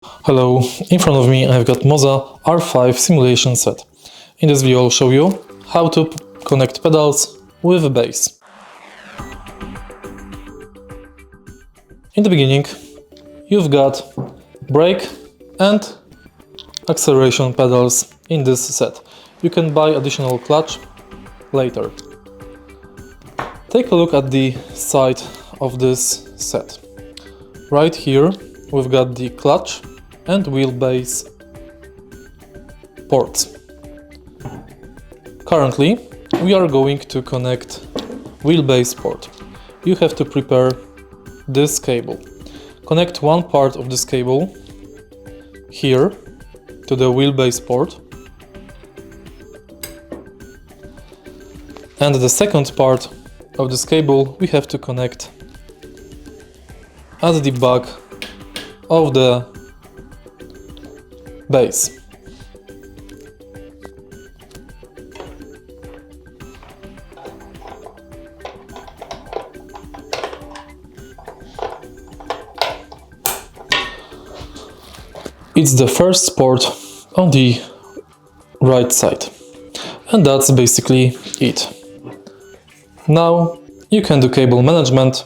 Hello, in front of me I've got MOZA R5 simulation set. In this video I'll show you how to connect pedals with a bass. In the beginning you've got brake and acceleration pedals in this set. You can buy additional clutch later. Take a look at the side of this set. Right here we've got the clutch and wheelbase ports. Currently we are going to connect wheelbase port. You have to prepare this cable. Connect one part of this cable here to the wheelbase port, and the second part of this cable we have to connect at the back of the bass. It's the first port on the right side, and that's basically it. Now you can do cable management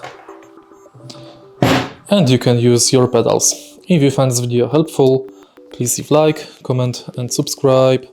and you can use your pedals. If you find this video helpful, please leave like, comment and subscribe.